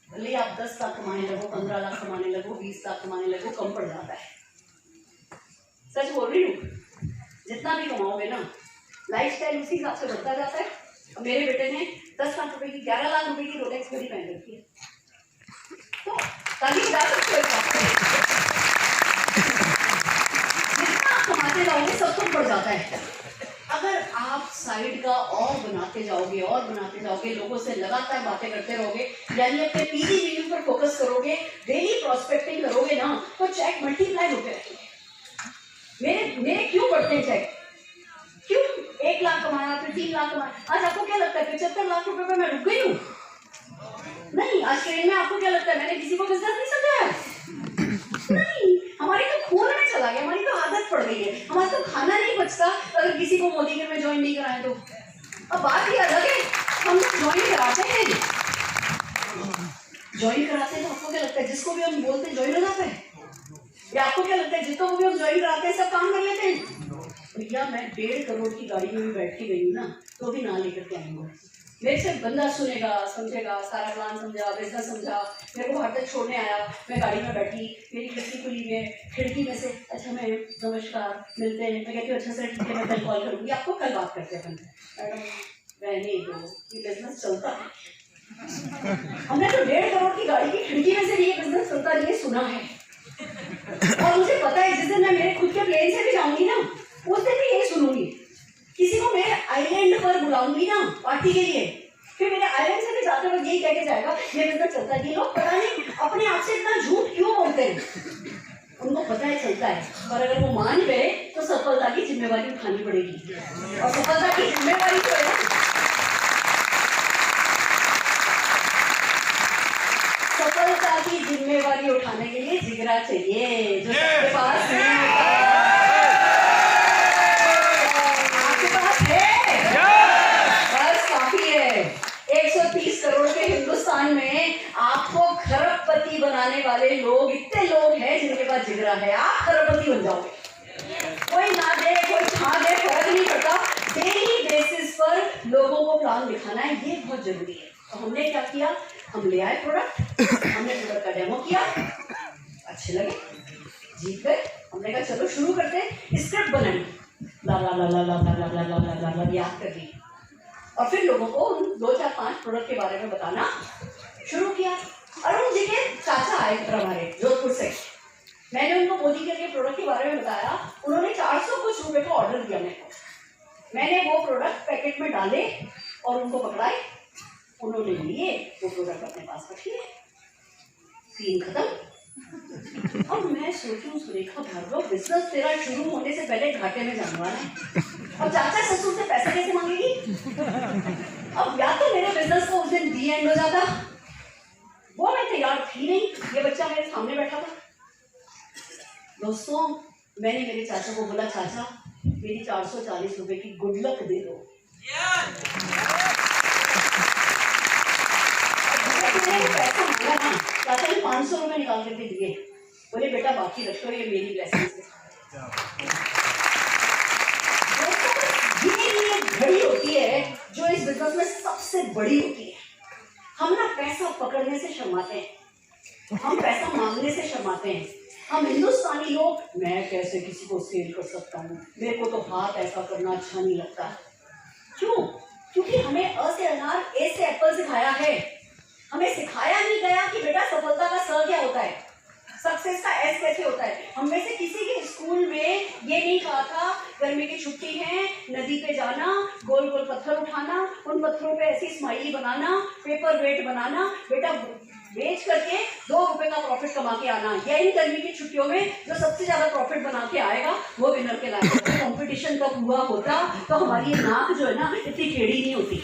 भले आप 10 लाख कमाने लगो, 15 लाख कमाने लगो, 20 लाख कमाने लगो, कम पड़ जाता है। सच बोल रही हूँ, जितना भी कमाओगे ना, लाइफस्टाइल उसी हिसाब से बढ़ता जाता है। अब मेरे बेटे ने 10 लाख रुपए की, 11 लाख रुपए की रोलेक्स घड़ी पहन रखी है, तो ताकि जा सकते हो। जितना आप कमाते जाओगे सब कुछ बढ़ जाता है। अगर आप साइड का और बनाते जाओगे और बनाते जाओगे, लोगों से लगातार बातें करते रहोगे, यानी अपने पीवी वीडियो पर फोकस करोगे, डेली प्रोस्पेक्टिंग करोगे ना, तो चेक मल्टीप्लाई होते रहेंगे। मेरे क्यों बढ़ते हैं चेक? क्यों 1 लाख कमाया, फिर 3 लाख कमाया, आज आपको क्या लगता है 75 लाख रुपए पे मैं रुक गई हूँ? नहीं। आज ट्रेन में आपको क्या लगता है मैंने किसी को बिजनेस नहीं समझाया? नहीं, हमारे तो खून में चला गया, हमारी तो आदत पड़ गई है, हमारा तो खाना नहीं बचता अगर किसी को मोदी के में ज्वाइन नहीं कराए तो। अब बात ये अलग है, हम लोग ज्वाइन कराते हैं, ज्वाइन कराते हैं तो आपको क्या लगता है जिसको भी हम बोलते हैं ज्वाइन हो जाता है? या आपको क्या लगता है जिसको भी हम ज्वाइन कराते हैं सब काम कर लेते हैं? भैया मैं 1.5 करोड़ की गाड़ी में भी बैठ के गई हूँ ना, तो भी ना लेकर के आऊंगा। मेरे से बंदा सुनेगा, समझेगा, सारा प्लान समझा, बिजनेस समझा, मेरे को घर तक छोड़ने आया, मैं गाड़ी में बैठी, मेरी खिड़की खुली है, खिड़की में से अच्छा मैं नमस्कार मिलते हैं, मैं कहती हूँ अच्छा सर ठीक है मैं कल कॉल करूँगी, आपको कल बात करते हैं। मैडम रहने दो, ये बिजनेस चलता है। हमने तो 1.5 करोड़ की गाड़ी की खिड़की में से भी ये बिजनेस चलता नहीं सुना है। और मुझे पता है जिस दिन मैं मेरे खुद के प्लेन से भी जाऊंगी ना, उस दिन भी यही सुनूंगी। किसी को मैं आइलैंड पर बुलाऊंगी ना पार्टी के लिए, फिर मेरे आइलैंड से भी जाते वक्त यही कह के जाएगा ये बिजनेस चलता है। ये लोग पता नहीं अपने आप से इतना झूठ क्यों बोलते हैं, उनको पता है चलता है, पर अगर वो मान गए तो सफलता की जिम्मेवारी उठानी पड़ेगी। और सफलता की जिम्मेवारी जो है, सफलता की जिम्मेवारी उठाने के लिए जिगरा चाहिए, जो सबके पास नहीं होता। आपके पास है, बस काफी है। 130 करोड़ के हिंदुस्तान में आपको खरबपति बनाने वाले लोग, इतने लोग हैं जिनके पास जिगरा है। आप खरबपति बन जाओगे, कोई ना दे कोई छा दे फर्क नहीं पड़ता, डेली बेसिस पर लोगों को प्लान दिखाना है, ये बहुत जरूरी है। तो हमने क्या किया, हम ले आए प्रोडक्ट, हमने प्रोडक्ट का डेमो किया, अच्छे लगे, जीत गए। हमने कहा चलो शुरू करते हैं, स्क्रिप्ट बनाई, ला ला ला ला ला ला ला ला ला ला ला याद कर ली, और फिर लोगों को उन 2, 4, 5 प्रोडक्ट के बारे में बताना शुरू किया। अरुण जी के चाचा आए हमारे जोधपुर से, मैंने उनको मोदी के लिए प्रोडक्ट के बारे में बताया, उन्होंने 400 कुछ रुपए का ऑर्डर दिया मेरे को। मैंने वो प्रोडक्ट पैकेट में डाले और उनको पकड़ाए, उन्होंने लिए वो प्रोडक्ट अपने पास रख लिए, सीन खत्म। अब मैं सोचूं सुरेखा भार्गव, बिजनेस तेरा शुरू होने से पहले घाटे में जाने वाला है, अब चाचा ससुर से पैसे कैसे मांगेगी? अब या तो मेरे बिजनेस को उस दिन दी एंड हो जाता, वो मैं तैयार थी नहीं, ये बच्चा मेरे सामने बैठा था। दोस्तों मैंने मेरे चाचा को बोला, चाचा मेरी 440 रुपए की गुड लक दे दो। पैसा मांगा ना, चाचा ने 500 रुपए निकाल करके दिए, बोले बेटा बाकी रखो, ये मेरी ब्लेसिंग्स है। ये घड़ी होती है जो इस बिजनेस में सबसे बड़ी होती है। हम ना पैसा पकड़ने से शर्माते हैं, हम पैसा मांगने से शर्माते हैं। हम हिंदुस्तानी लोग, मैं कैसे किसी को सेल कर सकता हूँ, मेरे को तो हाथ ऐसा करना अच्छा नहीं लगता। क्यों? क्योंकि हमें अ से अनार, ए से एप्पल सिखाया है, हमें सिखाया नहीं गया कि बेटा सफलता का स क्या होता है। सक्सेस का एस कैसे होता है? हम में से किसी के स्कूल में ये नहीं कहा था गर्मी की छुट्टी है, नदी पे जाना, गोल गोल पत्थर उठाना, उन पत्थरों पे ऐसी स्माइली बनाना, पेपर वेट बनाना, बेटा बेच करके 2 रुपए का प्रॉफिट कमा के आना। या इन गर्मी की छुट्टियों में जो सबसे ज्यादा प्रॉफिट बना के आएगा वो विनर के लायक। कंपटीशन कब हुआ होता तो हमारी नाक जो है ना इतनी टेढ़ी नहीं होती,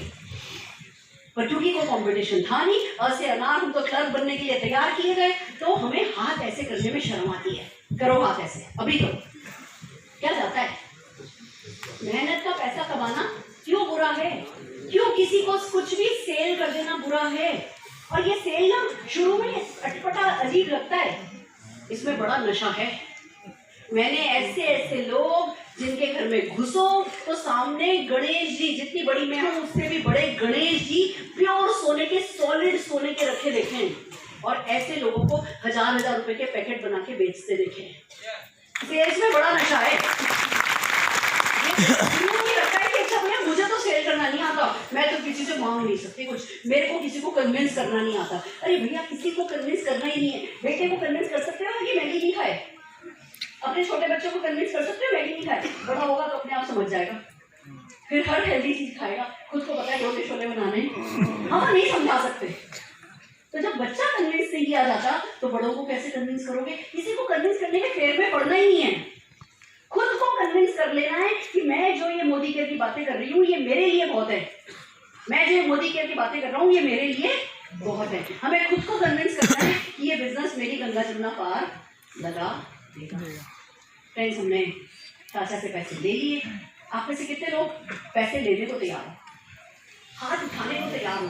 पर क्योंकि कोई कंपटीशन था नहीं, ऐसे अनार हम तो क्लर्क बनने के लिए तैयार किए गए, तो हमें हाथ ऐसे करने में शर्म आती है। करो हाथ ऐसे, अभी करो। क्या जाता है? मेहनत का पैसा कमाना क्यों बुरा है? क्यों किसी को कुछ भी सेल कर देना बुरा है? और ये सेल ना शुरू में अटपटा अजीब लगता है, इसमें बड़ा नशा है। मैंने ऐसे ऐसे लोग जिनके घर में घुसो तो सामने गणेश जी, जितनी बड़ी मैं हूं उससे भी बड़े गणेश जी प्योर सोने के, सॉलिड सोने के रखे देखे हैं, और ऐसे लोगों को 1000-1000 रुपए के पैकेट बना के बेचते देखे हैं। सेल्स में बड़ा नशा है। लगता है कि अच्छा भैया मुझे तो सेल करना नहीं आता, मैं तो किसी से मांग नहीं सकती कुछ, मेरे को किसी को कन्विंस करना नहीं आता। अरे भैया किसी को कन्विंस करना ही नहीं है। बेटे को कन्विंस कर सकते हो कि मैगी नहीं खाए, अपने छोटे बच्चों को कन्विंस कर सकते हो मैगी नहीं खाए, बड़ा होगा तो अपने आप समझ जाएगा, फिर हर हेल्दी चीज खाएगा। खुद को पता है रोटी छोले बनाने, हम नहीं समझा सकते। तो जब बच्चा कन्विंस नहीं किया जाता तो बड़ों को कैसे कन्विंस करोगे? किसी को कन्विंस करने के फेर में पड़ना ही नहीं है, खुद को कन्विंस कर लेना है कि मैं जो ये मोदी केयर की बातें कर रही हूँ ये मेरे लिए बहुत है, मैं जो मोदी केयर की बातें कर रहा हूँ ये मेरे लिए बहुत है। हमें खुद को कन्विंस करना है कि ये बिजनेस मेरी गंगा जमुना पार लगा देगा। फ्रेंड्स, हमने चाचा से पैसे ले लिए। आप में से कितने लोग पैसे लेने को तैयार हो, हाथ उठाने को तैयार हो,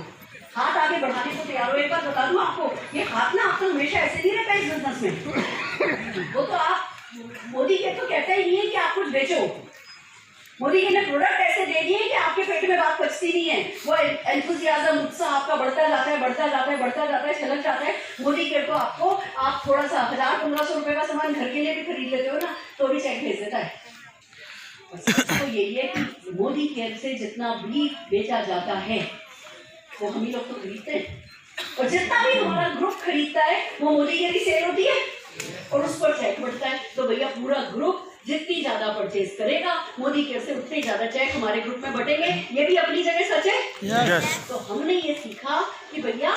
हाथ आगे बढ़ाने को तैयार हो? एक बात बता दूं आपको, ये हाथ ना आपको हमेशा ऐसे नहीं रहता इस बिजनेस में। वो तो आप मोदी के तो कहता ही नहीं है कि आप कुछ बेचो। मोदी के ने प्रोडक्ट ऐसे दे दिए कि आपके पेट में बात पचती नहीं है। वो एंथुसियाज्म, उत्साह आपका बढ़ता जाता है, बढ़ता जाता है, बढ़ता जाता है, छलक जाता है। मोदी के तो आपको, आप थोड़ा सा 1000-1500 रुपए का सामान घर के लिए भी खरीद लेते हो ना तो भी चेक भेज देता है। तो यही है कि मोदी केयर से जितना भी बेचा जाता है वो हम ही लोग तो खरीदते हैं, और जितना भी हमारा ग्रुप खरीदता है वो मोदी केयर की सेल होती है और उस पर चेक बढ़ता है। तो भैया पूरा ग्रुप जितनी ज्यादा परचेज करेगा मोदी केयर से उतने ज्यादा चेक हमारे ग्रुप में बटेंगे। ये भी अपनी जगह सच है। yes. तो हमने ये सीखा कि भैया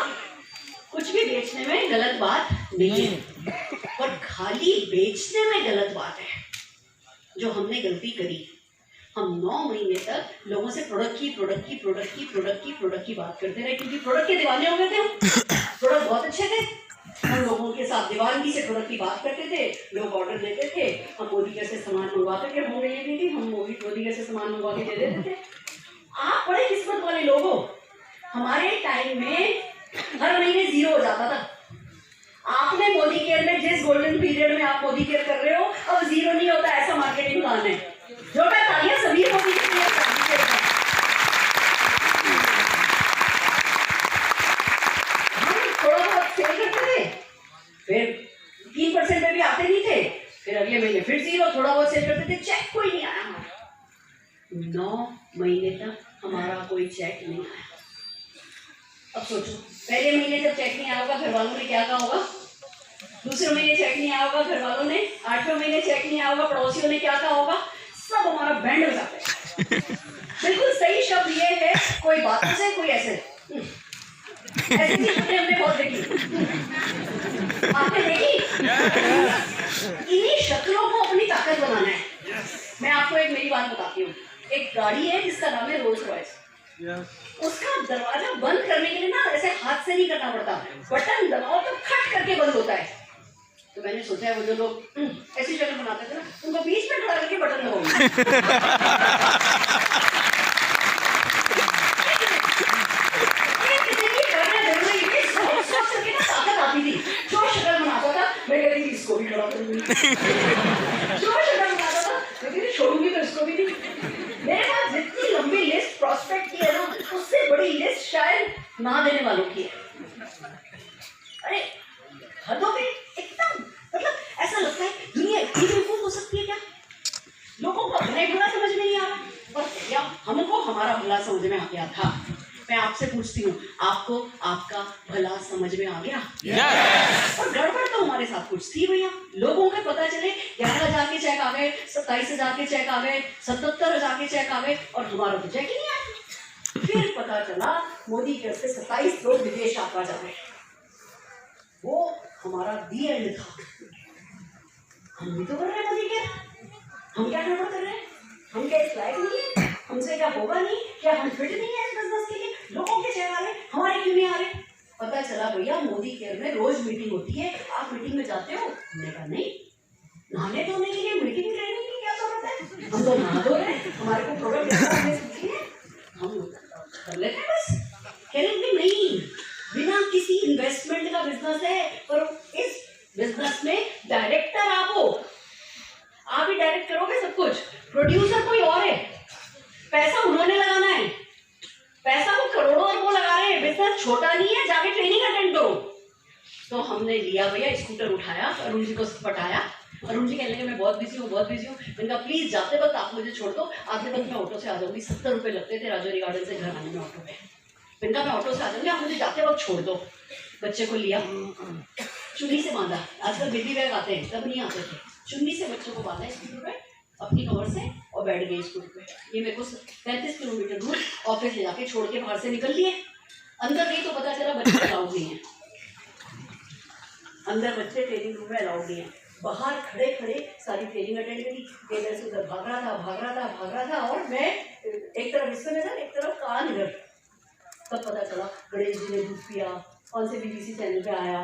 कुछ भी बेचने में गलत बात नहीं है, और खाली बेचने में गलत बात है। जो हमने गलती करी, हम 9 महीने तक लोगों से प्रोडक्ट की बात करते रहे, क्योंकि प्रोडक्ट के दीवाने हो गए थे हम। प्रोडक्ट बहुत अच्छे थे, हम लोगों के साथ दीवानगी से प्रोडक्ट की बात करते थे, लोग ऑर्डर देते थे, हम मोदी केयर से सामान मंगवाते थे, होंगे ये भी थी, हम मोदी केयर से सामान मंगवा के दे देते थे। आप बड़े किस्मत वाले लोग हो। हमारे टाइम में हर महीने 0 हो जाता था। आपने मोदी केयर में जिस गोल्डन पीरियड में आप मोदी केयर कर रहे हो अब 0 नहीं होता, ऐसा मार्केटिंग प्लान है। जो मैं तालियां सभी मोदी केयर थोड़ा बहुत सेल करते थे, फिर 3% में भी आते नहीं थे, फिर अगले महीने फिर 0, थोड़ा बहुत सेल करते थे, चेक कोई नहीं आया हमारा। 9 महीने तक हमारा कोई चेक नहीं आया। अब सोचो, पहले महीने जब चेक नहीं आया होगा घर वालों ने क्या कहा होगा, दूसरे महीने चेक नहीं आया होगा घर वालों ने, 8वें महीने चेक नहीं आया होगा पड़ोसियों ने क्या कहा होगा, सब हमारा बैंड हो जाता है। बिल्कुल सही शब्द ये है, कोई बातों से कोई ऐसे ऐसी शक्लें हमने बहुत देखी। आपने देखी? इन्हीं शक्लों को अपनी ताकत बनाना है। मैं आपको एक मेरी बात बताती हूँ। एक गाड़ी है जिसका नाम है रोल्स रॉयस। उसका दरवाजा बंद करने के लिए ना ऐसे हाथ से नहीं करना पड़ता, बटन दबाओ तो खट करके बंद होता है। तो मैंने सोचा है वो जो लोग ऐसी शक्ल बनाते थे ना, उनको बीच में खड़ा करके बटन दबाओ। जो शक्ल बनाता था मैं कहती थी इसको भी खड़ा करूंगी, जो शक्ल बनाता था मैं कहती छोड़ूंगी तो इसको भी नहीं। मेरे पास जितनी लंबी लिस्ट प्रॉस्पेक्ट की है ना, उससे बड़ी लिस्ट शायद ना देने वालों की है। अरे हदों पे एकदम, मतलब ऐसा लगता है दुनिया इतनी बेवकूफ हो सकती है क्या? लोगों को अपना भला समझ में नहीं आ रहा, और या हमको हमारा भला समझ में आ गया था। मैं आपसे पूछती हूँ, आपको आपका भला समझ में आ गया? yes. और गड़बड़ तो हमारे साथ कुछ थी भैया, लोगों के पता चले 11,000 के चेक आ गए, 27,000 के चेक आ गए, 77,000 के चेक आ गए, और हमारा तो चेक ही नहीं आया। फिर पता चला मोदी के से 27 लोग विदेश यात्रा जा रहे, वो हमारा दी एंड था। हम भी तो कर रहे हैं मोदी के, हम क्या गड़बड़ कर रहे हैं? हम क्या इस लायक नहीं है? हमसे क्या होगा नहीं? क्या हम फिट नहीं है इस बिजनेस के लिए? लोगों के चेक आ रहे, हमारे क्यों नहीं आ रहे? पता चला भैया मोदी केयर में रोज मीटिंग होती है, आप मीटिंग में जाते हो? हमने कहा नहीं, नहाने धोने के लिए मीटिंग ट्रेनिंग की क्या जरूरत है? हम तो नहा धो रहे हैं, हमारे को प्रोडक्ट हम कर लेते हैं बस। कहेंगे नहीं, बिना किसी इन्वेस्टमेंट का बिजनेस है, और इस बिजनेस में डायरेक्टर आप हो, आप ही डायरेक्ट करोगे सब कुछ, प्रोड्यूसर कोई और है, पैसा उन्होंने लगाना है, पैसा वो करोड़ों और वो लगा रहे हैं, बिजनेस छोटा नहीं है, जाके ट्रेनिंग अटेंड करो। तो हमने लिया भैया, स्कूटर उठाया, अरुण जी को पटाया, अरुण जी कहने लगे मैं बहुत बिजी हूँ, बहुत बिजी हूँ। मैंने कहा प्लीज जाते वक्त आप मुझे छोड़ दो, आधे वक्त मैं ऑटो से आ जाऊंगी, 70 रुपये लगते थे राजौरी गार्डन से घर आने में ऑटो पे। मैंने कहा मैं ऑटो से आ जाऊंगी, आप मुझे जाते वक्त छोड़ दो। बच्चे को लिया, चुन्नी से बांधा, आजकल बेबी बैग आते हैं, तब नहीं आते थे, चुन्नी से बच्चों को बांधा स्कूटर पे अपनी कवर से, और बैठ गए स्कूटर पे। ये मेरे को 35 किलोमीटर दूर ऑफिस ले जाके छोड़ के बाहर से निकल लिए। अंदर गई तो पता चला बच्चे अलाउड नहीं है, अंदर बच्चे ट्रेनिंग रूम में अलाउड नहीं है। बाहर खड़े खड़े सारी ट्रेनिंग अटेंड करी, इधर से उधर भाग रहा था, और मैं एक तरफ इसमें नजर, एक तरफ कान इधर। तब पता चला गणेश जी ने दूध पिया, कौन से बीबीसी चैनल पे आया,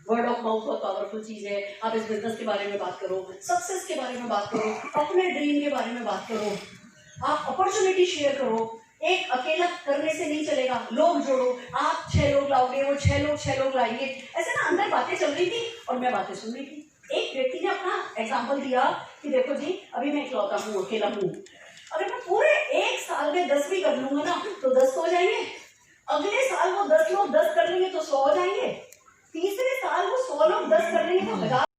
वर्ड ऑफ माउथ बहुत पावरफुल चीज है। आप इस बिजनेस के बारे में बात करो, सक्सेस के बारे में बात करो, अपने ड्रीम के बारे में बात करो, आप अपॉर्चुनिटी शेयर करो। एक अकेला करने से नहीं चलेगा, लोग जोड़ो, आप 6 लोग लाओगे, वो 6 लोग लाएंगे, ऐसे ना अंदर बातें चल रही थी और मैं बातें सुन रही थी। एक व्यक्ति ने अपना एग्जाम्पल दिया कि देखो जी, अभी मैं इकलौता हूँ, अकेला हूँ, अगर मैं पूरे 1 साल में 10 भी कर लूंगा ना तो 10 हो जाएंगे, अगले साल वो 10 लोग 10 कर लेंगे तो 100 हो जाएंगे, तीसरे साल वो 100 लोग 10 कर लेंगे तो 1000